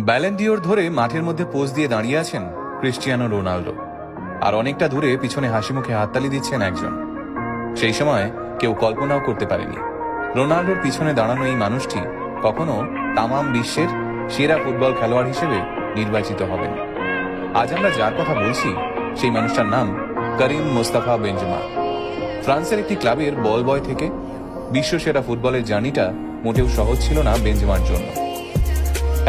ব্যালেন ডিওর ধরে মাঠের মধ্যে পোজ দিয়ে দাঁড়িয়ে আছেন ক্রিস্টিয়ানো রোনাল্ডো, আর অনেকটা দূরে পিছনে হাসি মুখে হাততালি দিচ্ছেন একজন। সেই সময় কেউ কল্পনাও করতে পারেনি রোনাল্ডোর পিছনে দাঁড়ানো এই মানুষটি কখনো তামাম বিশ্বের সেরা ফুটবল খেলোয়াড় হিসেবে নির্বাচিত হবেন। আজ আমরা যার কথা বলছি সেই মানুষটার নাম করিম মোস্তাফা বেনজেমা। ফ্রান্সের একটি ক্লাবের বল বয় থেকে বিশ্বসেরা ফুটবলের জার্নিটা মোটেও সহজ ছিল না বেনজেমার জন্য।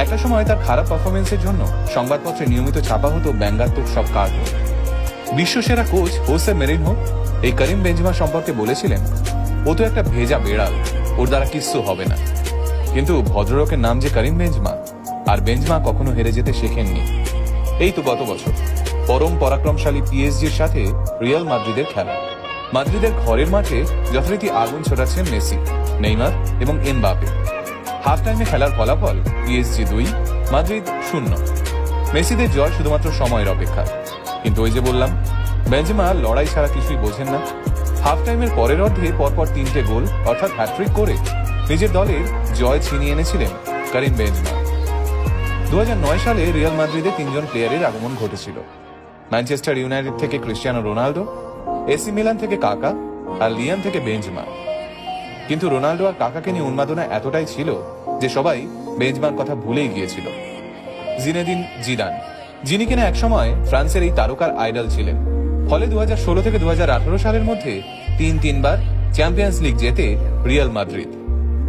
একটা সময় তার খারাপ পারফরমেন্সের জন্য সংবাদপত্রে নিয়মিত ছাপা হতো ব্যঙ্গাত্মক সব কার্টুন। বিশ্বসেরা কোচ হোসে মেরিনহো এই করিম বেনজেমা সম্পর্কে বলেছিলেন, ও তো একটা ভেজা বেড়াল, ওর দ্বারা কিচ্ছু হবে না। কিন্তু ভদ্রলোকের নাম যে করিম বেনজেমা, আর বেনজেমা কখনো হেরে যেতে শেখেননি। এই তো গত বছর পরম পরাক্রমশালী পিএসজির সাথে রিয়াল মাদ্রিদের খেলা। মাদ্রিদের ঘরের মাঠে যথারীতি আগুন ছোটাচ্ছেন মেসি, নেইমার এবং এমবাপে। হাফ টাইমে খেলার ফলাফল পিএসজি 2, মাদ্রিদ 0। মেসিদের জয় শুধুমাত্র সময়ের অপেক্ষা। কিন্তু ওই যে বললাম, বেনজেমা লড়াই ছাড়া কিছুই বোঝেন না। হাফ টাইমের পরের অর্ধে পরপর 3টে গোল অর্থাৎ হ্যাট্রিক করে নিজের দলের জয় ছিনিয়ে এনেছিলেন করিম বেনজেমা। 2009 সালে রিয়াল মাদ্রিদে 3 জন প্লেয়ারের আগমন ঘটেছিল। ম্যানচেস্টার ইউনাইটেড থেকে ক্রিস্টিয়ানো রোনাল্ডো, এসি মিলান থেকে কাকা, আর লিয়ান থেকে বেনজেমা। কিন্তু রোনাল্ডো আর কাকাকে নিয়ে উন্মাদনা এতটাই ছিল যে সবাই বেনজেমার কথা ভুলেই গিয়েছিল। জিনেদিন জিদান, যিনি কিনা একসময় ফ্রান্সের এই তারকার আইডল ছিলেন। ফলে 2016 থেকে 2018 সালের মধ্যে তিনবার চ্যাম্পিয়ন্স লিগ জেতে রিয়াল মাদ্রিদ।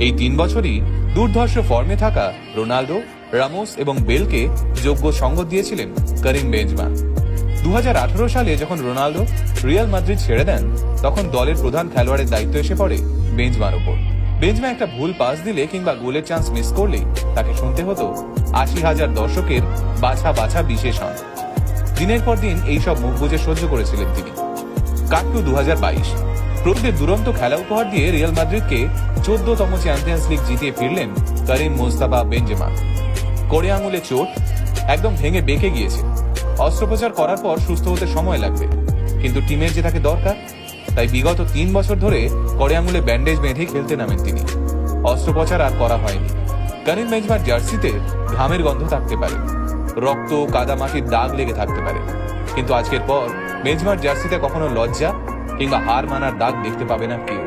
এই 3 বছরই দুর্ধর্ষ ফর্মে থাকা রোনাল্ডো, রামোস এবং বেলকে যোগ্য সঙ্গ দিয়েছিলেন করিম বেনজেমা। 2018 সালে যখন রোনাল্ডো রিয়াল মাদ্রিদ ছেড়ে দেন, তখন দলের প্রধান খেলোয়াড়ের দায়িত্ব এসে পড়ে বেনজেমার ওপর। বেনজেমা একটা ভুল পাস দিলে কিংবা গোলের চান্স মিস করলেই তাকে শুনতে হতো 80,000 দর্শকের বাছা বিশেষণ। দিনের পর দিন এইসব মুখ বুঝে সহ্য করেছিলেন তিনি। কাট্টু 2022 প্রকৃতির দুরন্ত খেলা উপহার দিয়ে রিয়াল মাদ্রিদকে 14তম চ্যাম্পিয়ন্স লিগ জিতিয়ে ফিরলেন করিম মোস্তাফা বেনজেমা। কোড়ে আঙুলে চোট, একদম ভেঙে বেঁকে গিয়েছে। অস্ত্রোপচার করার পর সুস্থ হতে সময় লাগবে, কিন্তু টিমের যে তাকে দরকার, তাই বিগত 3 বছর ধরে কোড়ে আঙুলে ব্যান্ডেজ বেঁধে খেলতে নামেন তিনি। অস্ত্রোপচার আর করা হয়নি। করিম বেনজেমার জার্সিতে ঘামের গন্ধ থাকতে পারে, রক্ত কাদা মাটির দাগ লেগে থাকতে পারে, কিন্তু আজকের পর বেনজেমার জার্সিতে কখনো লজ্জা কিংবা হার মানার দাগ দেখতে পাবে না কেউ।